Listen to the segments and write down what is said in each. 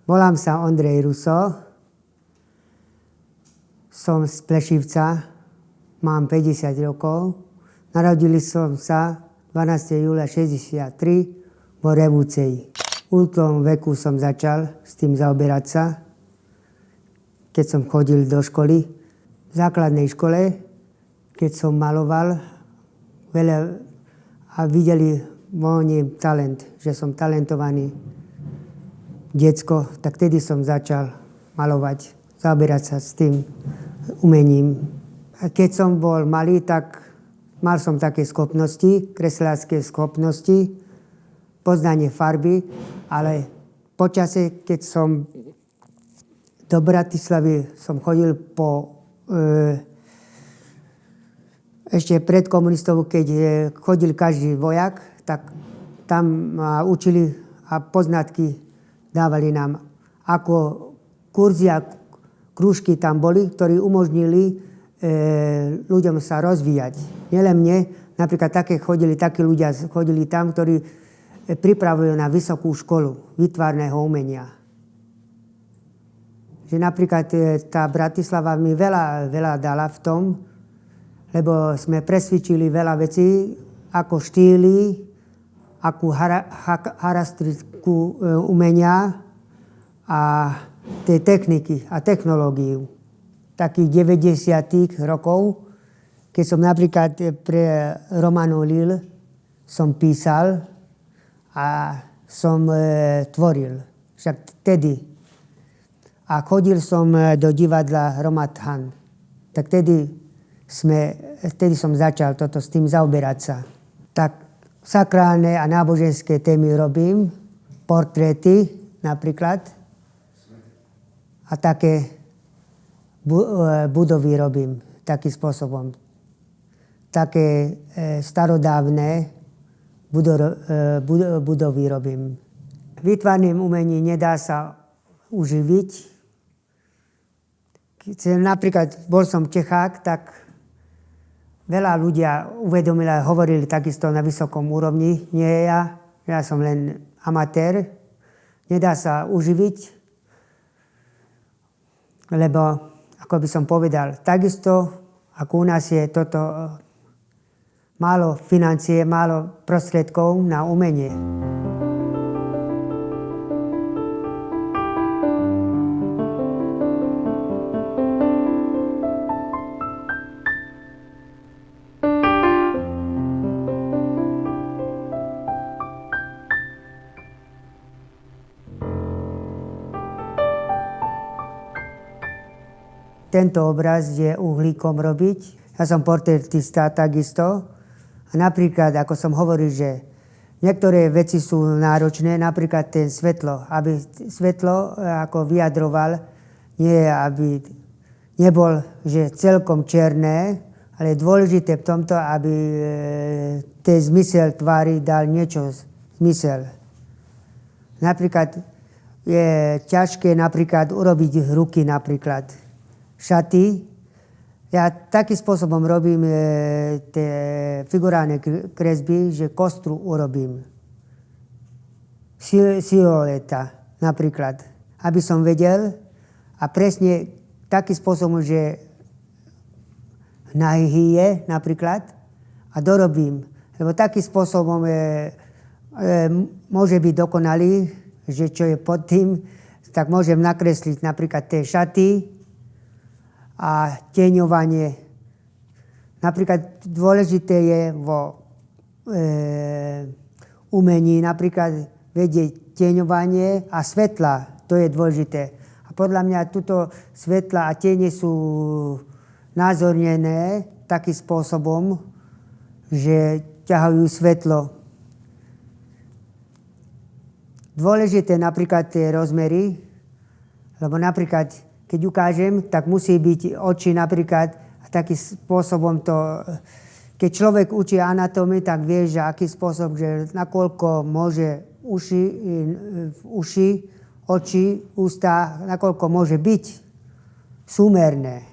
Volám sa Ondrej Ruso, som z Plešivca, mám 50 rokov. Narodil som sa 12. júla 63 vo Revúcej. V útlom veku som začal s tým zaoberať sa, keď som chodil do školy. V základnej škole, keď som maloval veľa a videli môj talent, že som talentovaný decko, tak tedy som začal malovať, zaoberať sa s tým umením. A keď som bol malý, tak mal som také schopnosti, kresľárske schopnosti, poznanie farby, ale počase, keď som do Bratislavy som chodil ešte pred komunistou, keď chodil každý vojak, tak tam ma učili a poznatky dávali nám, ako kurzy a krúžky tam boli, ktorí umožnili ľuďom sa rozvíjať. Nielen mne, napríklad takí ľudia chodili tam, ktorí pripravujú na vysokú školu výtvarného umenia. Že napríklad tá Bratislava mi veľa dala v tom, lebo sme presvičili veľa vecí, ako štýly, akú charakteristiku umenia a tej techniky a technológiu. Takých 90. rokov, keď som napríklad pre Romano Lille som písal a som tvoril. Však vtedy. A chodil som do divadla Romathan. Tak vtedy som začal s tým zaoberať sa. Tak sakrálne a náboženské témy robím, portréty napríklad a také budovy robím takým spôsobom. Také starodávne budovy robím. Výtvarným umením nedá sa uživiť. Napríklad bol som Čechák, tak veľa ľudia uvedomili a hovorili takisto na vysokom úrovni. Nie ja som len amatér. Nedá sa uživiť, lebo, ako by som povedal, takisto, ako u nás je toto málo financie, málo prostriedkov na umenie. Tento obraz je uhlíkom robiť. Ja som portrétista takisto. A napríklad, ako som hovoril, že niektoré veci sú náročné, napríklad ten svetlo. Aby svetlo ako vyjadroval, nie aby nebol že celkom černé, ale je dôležité v tomto, aby ten zmysel tvári dal niečo zmysel. Napríklad je ťažké napríklad urobiť ruky napríklad. Šaty. Ja takým spôsobom robím tie figurálne kresby, že kostru urobím. Silueta napríklad. Aby som vedel a presne takým spôsobom, že nahý je napríklad a dorobím. Lebo takým spôsobom môže byť dokonalý, že čo je pod tým, tak môžem nakresliť napríklad tie šaty, a tieňovanie. Napríklad dôležité je vo umení napríklad vedieť tieňovanie a svetla. To je dôležité. A podľa mňa tuto svetla a tiene sú názornené takým spôsobom, že ťahajú svetlo. Dôležité napríklad tie rozmery, lebo napríklad keď ukážem, tak musí byť oči napríklad takým spôsobom to... Keď človek učí anatómiu, tak vie, že aký spôsob, že nakoľko môže uši, oči, ústa, nakoľko môže byť súmerné.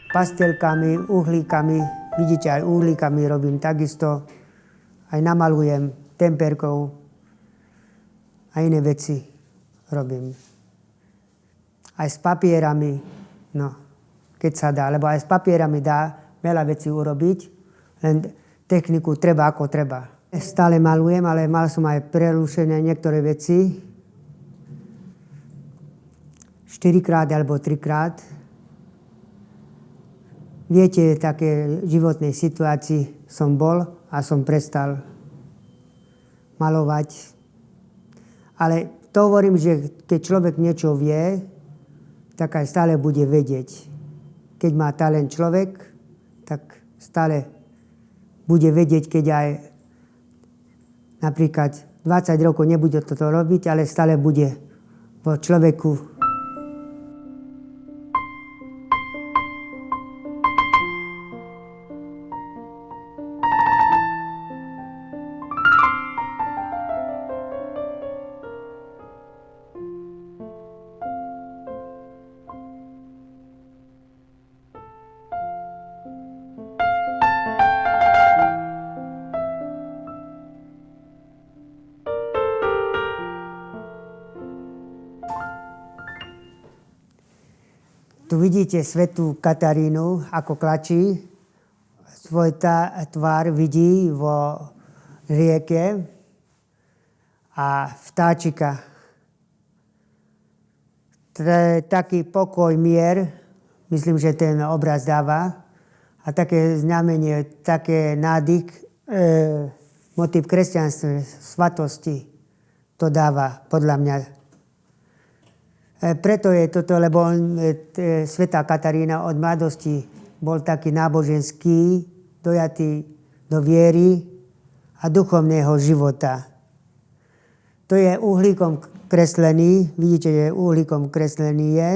Pastelkami, uhlíkami, vidíte, aj uhlíkami robím takisto. Aj namalujem temperkou. a iné veci robím. Aj s papierami, no, keď sa dá, lebo aj s papierami dá veľa vecí urobiť, len techniku treba ako treba. Stále malujem, ale mal som aj prerušené niektoré veci. 4-krát alebo 3-krát. Viete, také životnej situácii som bol a som prestal malovať. Ale to hovorím, že keď človek niečo vie, tak aj stále bude vedieť. Keď má talent človek, tak stále bude vedieť, keď aj napríklad 20 rokov nebude toto robiť, ale stále bude vo človeku. Tu vidíte svätú Katarínu, ako klačí. Svoj tvár vidí vo rieke a vtáčika. Taký pokoj, mier, myslím, že ten obraz dáva. A také znamenie, také nádych, motív kresťanstva, svatosti to dáva, podľa mňa. Preto je toto, lebo svätá Katarína od mladosti bol taký náboženský, dojatý do viery a duchovného života. To je uhlíkom kreslený, vidíte, že uhlíkom kreslený je.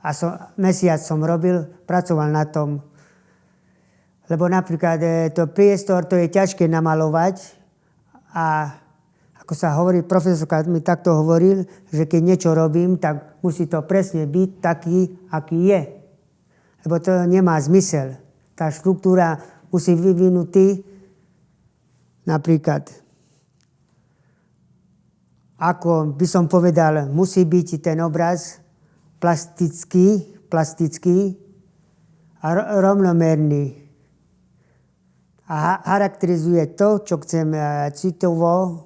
A mesiac som robil, pracoval na tom. Lebo napríklad to priestor, to je ťažké namalovať a ako sa hovorí, profesorka mi takto hovoril, že keď niečo robím, tak musí to presne byť taký, aký je. Lebo to nemá zmysel. Tá štruktúra musí vyvinutý, napríklad, ako by som povedal, musí byť ten obraz plastický a rovnomerný. A charakterizuje to, čo chcem citovo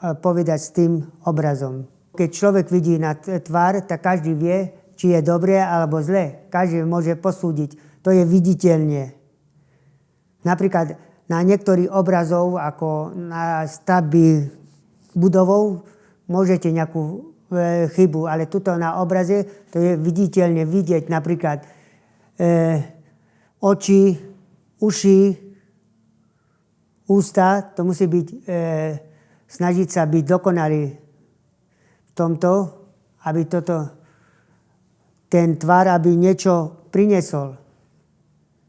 povedať s tým obrazom. Keď človek vidí na tvár, tak každý vie, či je dobré alebo zlé. Každý môže posúdiť. To je viditeľne. Napríklad na niektorých obrazov, ako na stavby budovou, môžete nejakú chybu, ale tuto na obraze to je viditeľne vidieť. Napríklad oči, uši, ústa, to musí byť snažiť sa byť dokonalý v tomto, aby ten tvár, aby niečo priniesol.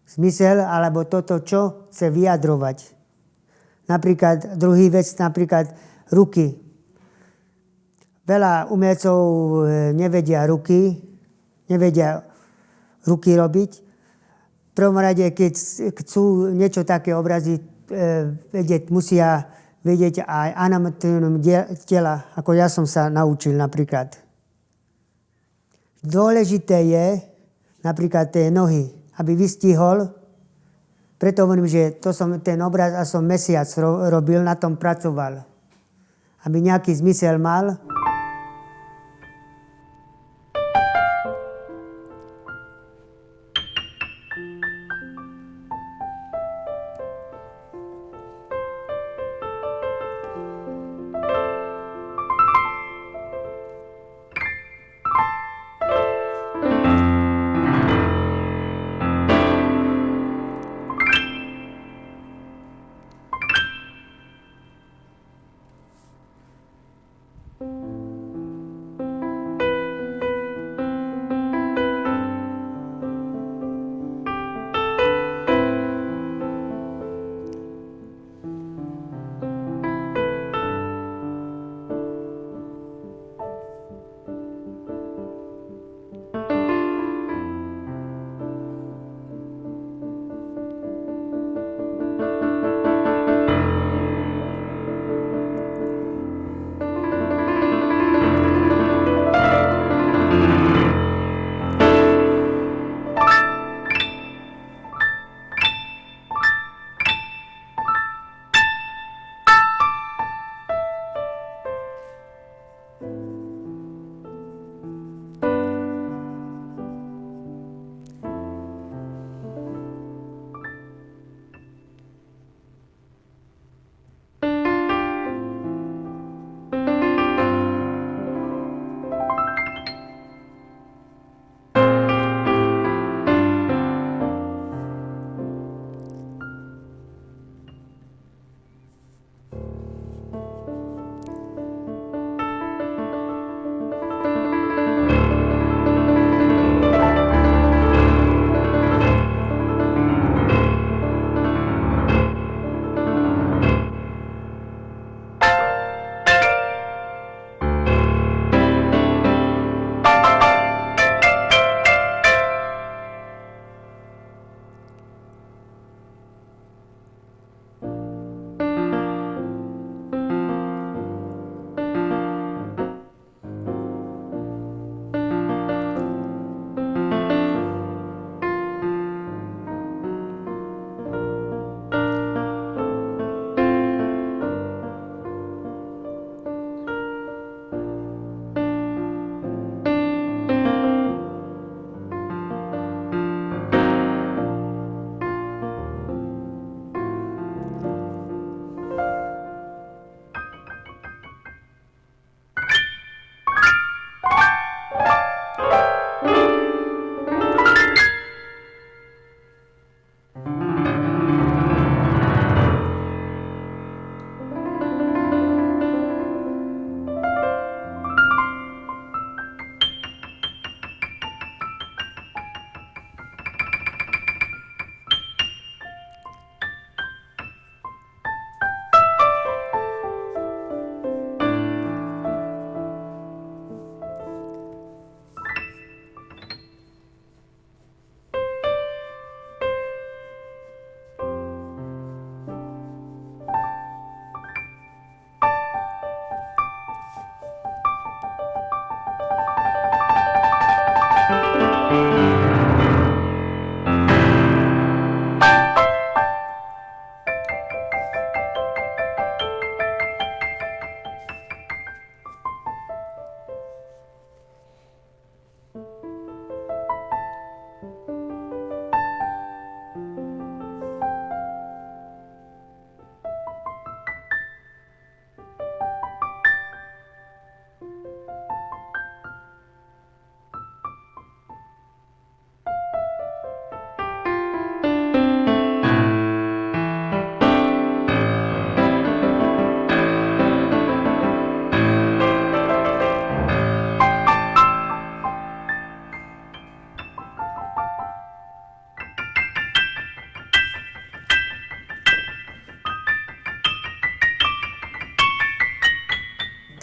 Zmysel, alebo toto, čo chce vyjadrovať. Napríklad, druhý vec, napríklad ruky. Veľa umelcov nevedia ruky robiť. V prvom rade, keď chcú niečo také obraziť, vedieť, musia vedieť aj anatómiu tela, ako ja som sa naučil napríklad. Dôležité je napríklad tie nohy, aby vystihol. Preto hovorím, že ten obraz a som mesiac robil, na tom pracoval. Aby nejaký zmysel mal.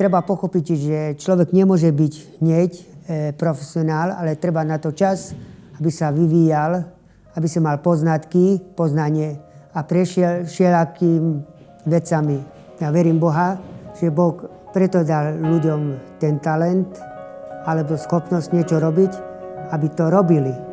treba pochopiť, že človek nemôže byť hneď profesionál, ale treba na to čas, aby sa vyvíjal, aby sa mal poznanie a prešiel všelakým vecami. Ja verím Boha, že Boh preto dal ľuďom ten talent alebo schopnosť niečo robiť, aby to robili.